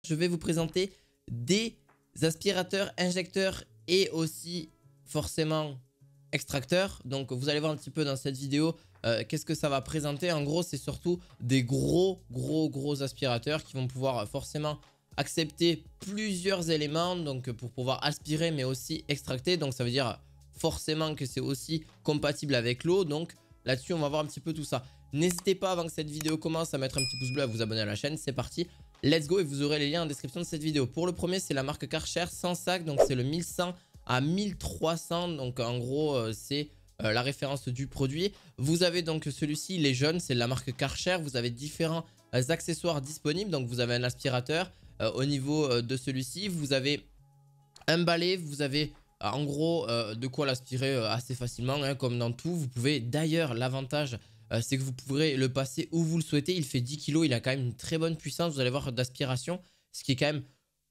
je vais vous présenter des aspirateurs, injecteurs et aussi forcément extracteurs. Donc vous allez voir un petit peu dans cette vidéo qu'est-ce que ça va présenter. En gros, c'est surtout des gros aspirateurs qui vont pouvoir forcément accepter plusieurs éléments, donc pour pouvoir aspirer mais aussi extracter. Donc ça veut dire forcément que c'est aussi compatible avec l'eau. Donc là-dessus, on va voir un petit peu tout ça. N'hésitez pas avant que cette vidéo commence à mettre un petit pouce bleu, à vous abonner à la chaîne. C'est parti, let's go, et vous aurez les liens en description de cette vidéo. Pour le premier, c'est la marque Karcher 100 sacs, donc c'est le 1100 à 1300. Donc en gros, c'est la référence du produit. Vous avez donc celui-ci, il est jaune, c'est la marque Karcher. Vous avez différents accessoires disponibles. Donc vous avez un aspirateur au niveau de celui-ci. Vous avez un balai, vous avez en gros de quoi l'aspirer assez facilement, hein, comme dans tout. Vous pouvez d'ailleurs, l'avantage c'est que vous pourrez le passer où vous le souhaitez. Il fait 10 kg, il a quand même une très bonne puissance, vous allez voir, d'aspiration, ce qui est quand même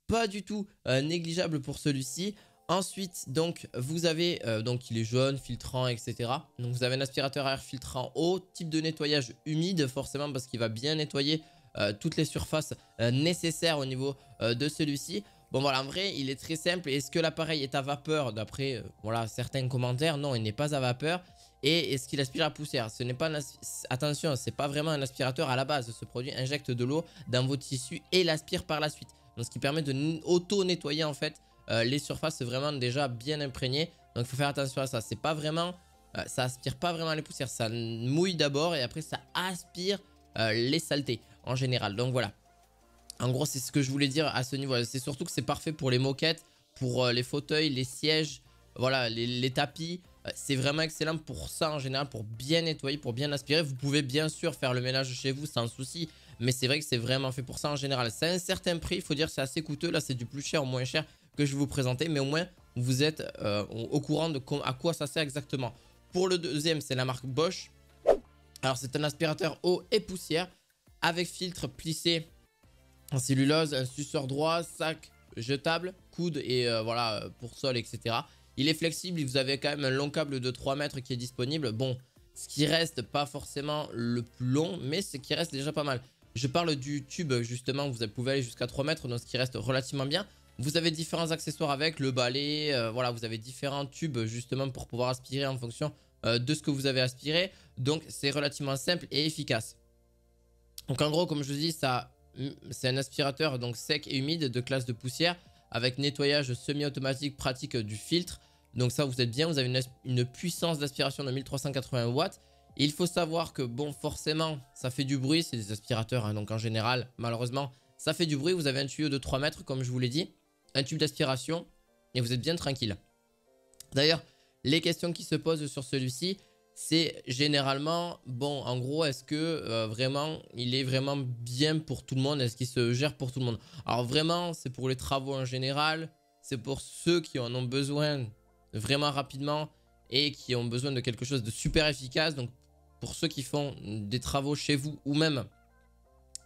pas du tout négligeable pour celui-ci. Ensuite, donc, vous avez, donc il est jaune, filtrant, etc. Donc vous avez un aspirateur à air filtrant haut, type de nettoyage humide, forcément, parce qu'il va bien nettoyer toutes les surfaces nécessaires au niveau de celui-ci. Bon voilà, en vrai, il est très simple. Est-ce que l'appareil est à vapeur? D'après voilà, certains commentaires, non, il n'est pas à vapeur. Et est-ce qu'il aspire la poussière? Ce n'est pas attention, c'est pas vraiment un aspirateur à la base. Ce produit injecte de l'eau dans vos tissus et l'aspire par la suite. Donc ce qui permet de auto-nettoyer en fait les surfaces vraiment déjà bien imprégnées. Donc il faut faire attention à ça. C'est pas vraiment, ça aspire pas vraiment les poussières. Ça mouille d'abord et après ça aspire les saletés en général. Donc voilà. En gros, c'est ce que je voulais dire à ce niveau. C'est surtout que c'est parfait pour les moquettes, pour les fauteuils, les sièges, voilà, les tapis. C'est vraiment excellent pour ça en général, pour bien nettoyer, pour bien aspirer. Vous pouvez bien sûr faire le ménage chez vous sans souci, mais c'est vrai que c'est vraiment fait pour ça en général. C'est un certain prix, il faut dire que c'est assez coûteux. Là, c'est du plus cher au moins cher que je vais vous présenter, mais au moins vous êtes au courant de à quoi ça sert exactement. Pour le deuxième, c'est la marque Bosch. Alors, c'est un aspirateur eau et poussière avec filtre plissé en cellulose, un suceur droit, sac jetable, coude et voilà pour sol, etc. Il est flexible, vous avez quand même un long câble de 3 mètres qui est disponible. Bon, ce qui reste pas forcément le plus long, mais ce qui reste déjà pas mal. Je parle du tube justement, vous pouvez aller jusqu'à 3 mètres, donc ce qui reste relativement bien. Vous avez différents accessoires avec, le balai, voilà, vous avez différents tubes justement pour pouvoir aspirer en fonction de ce que vous avez aspiré. Donc c'est relativement simple et efficace. Donc en gros, comme je vous dis, c'est un aspirateur donc sec et humide de classe de poussière avec nettoyage semi-automatique pratique du filtre. Donc ça, vous êtes bien, vous avez une puissance d'aspiration de 1380 watts. Et il faut savoir que bon, forcément, ça fait du bruit, c'est des aspirateurs, hein, donc en général, malheureusement, ça fait du bruit. Vous avez un tuyau de 3 mètres, comme je vous l'ai dit, un tube d'aspiration et vous êtes bien tranquille. D'ailleurs, les questions qui se posent sur celui-ci, c'est généralement, bon, en gros, est-ce que vraiment, il est vraiment bien pour tout le monde? Est-ce qu'il se gère pour tout le monde? Alors vraiment, c'est pour les travaux en général, c'est pour ceux qui en ont besoin vraiment rapidement et qui ont besoin de quelque chose de super efficace. Donc pour ceux qui font des travaux chez vous ou même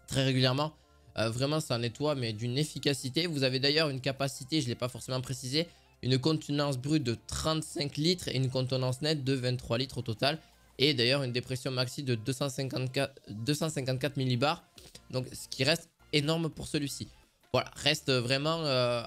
très régulièrement, vraiment ça nettoie mais d'une efficacité. Vous avez d'ailleurs une capacité, je ne l'ai pas forcément précisé, une contenance brute de 35 litres et une contenance nette de 23 litres au total. Et d'ailleurs une dépression maxi de 254 millibars. Donc ce qui reste énorme pour celui-ci. Voilà, reste vraiment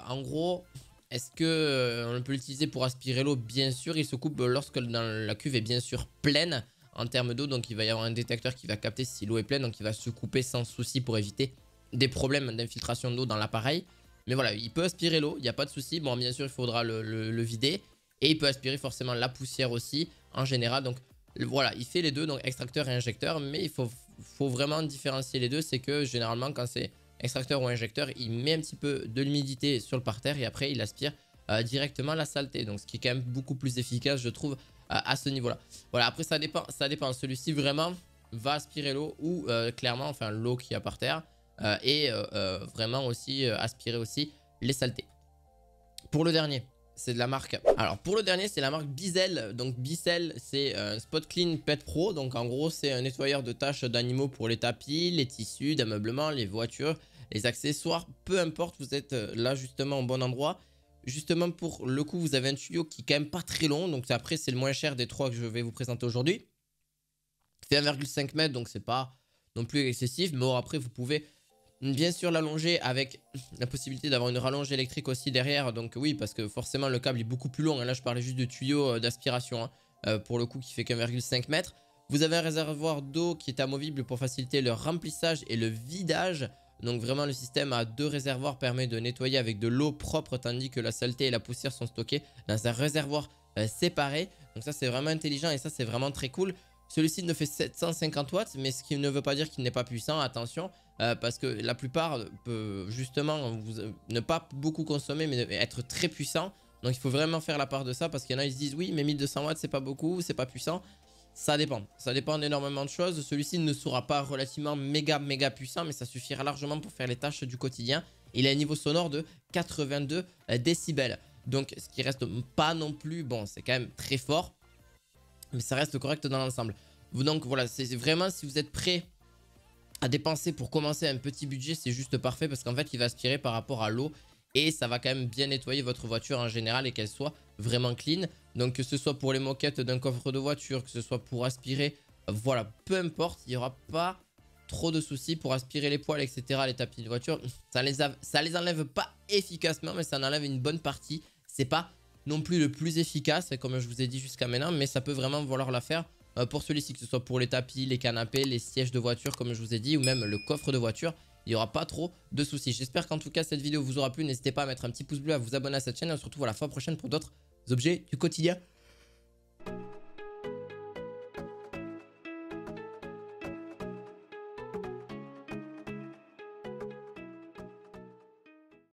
en gros, est-ce que on peut l'utiliser pour aspirer l'eau? Bien sûr, il se coupe lorsque la cuve est bien sûr pleine en termes d'eau. Donc il va y avoir un détecteur qui va capter si l'eau est pleine. Donc il va se couper sans souci pour éviter des problèmes d'infiltration d'eau dans l'appareil. Mais voilà, il peut aspirer l'eau, il n'y a pas de souci. Bon, bien sûr, il faudra le vider. Et il peut aspirer forcément la poussière aussi, en général. Donc voilà, il fait les deux, donc extracteur et injecteur. Mais il faut vraiment différencier les deux. C'est que généralement, quand c'est extracteur ou injecteur, il met un petit peu de l'humidité sur le parterre et après, il aspire directement la saleté. Donc ce qui est quand même beaucoup plus efficace, je trouve, à ce niveau-là. Voilà, après, ça dépend. Celui-ci, vraiment, va aspirer l'eau ou clairement, enfin, l'eau qu'il y a par terre. Et vraiment aussi aspirer aussi les saletés. Pour le dernier, c'est de la marque. Alors pour le dernier, c'est la marque Bissell. Donc Bissell, c'est un Spot Clean Pet Pro. Donc en gros, c'est un nettoyeur de taches d'animaux pour les tapis, les tissus d'ameublement, les voitures, les accessoires. Peu importe, vous êtes là justement au bon endroit. Justement pour le coup, vous avez un tuyau qui est quand même pas très long. Donc après, c'est le moins cher des trois que je vais vous présenter aujourd'hui. Il fait 1,5 m, donc c'est pas non plus excessif. Mais bon, après, vous pouvez Bien sûr l'allonger avec la possibilité d'avoir une rallonge électrique aussi derrière. Donc oui, parce que forcément le câble est beaucoup plus long. Et là je parlais juste de tuyau d'aspiration, hein, pour le coup qui fait qu'1,5 m. Vous avez un réservoir d'eau qui est amovible pour faciliter le remplissage et le vidage. Donc vraiment le système à 2 réservoirs permet de nettoyer avec de l'eau propre, tandis que la saleté et la poussière sont stockées dans un réservoir séparé. Donc ça c'est vraiment intelligent et ça c'est vraiment très cool. Celui-ci ne fait 750 watts, mais ce qui ne veut pas dire qu'il n'est pas puissant, attention, parce que la plupart peut justement ne pas beaucoup consommer, mais être très puissant. Donc il faut vraiment faire la part de ça, parce qu'il y en a qui se disent oui, mais 1200 watts c'est pas beaucoup, c'est pas puissant. Ça dépend d'énormément de choses. Celui-ci ne sera pas relativement méga puissant, mais ça suffira largement pour faire les tâches du quotidien. Il a un niveau sonore de 82 décibels. Donc ce qui reste pas non plus, bon c'est quand même très fort, mais ça reste correct dans l'ensemble. Donc voilà, c'est vraiment, si vous êtes prêt à dépenser pour commencer un petit budget, c'est juste parfait, parce qu'en fait il va aspirer par rapport à l'eau et ça va quand même bien nettoyer votre voiture en général et qu'elle soit vraiment clean. Donc que ce soit pour les moquettes d'un coffre de voiture, que ce soit pour aspirer, voilà, peu importe, il n'y aura pas trop de soucis pour aspirer les poils, etc. Les tapis de voiture, ça les enlève pas efficacement, mais ça en enlève une bonne partie. C'est pas non plus le plus efficace, comme je vous ai dit jusqu'à maintenant, mais ça peut vraiment valoir la faire pour celui-ci, que ce soit pour les tapis, les canapés, les sièges de voiture, comme je vous ai dit, ou même le coffre de voiture. Il n'y aura pas trop de soucis. J'espère qu'en tout cas cette vidéo vous aura plu. N'hésitez pas à mettre un petit pouce bleu, à vous abonner à cette chaîne et on se retrouve à la fois prochaine pour d'autres objets du quotidien.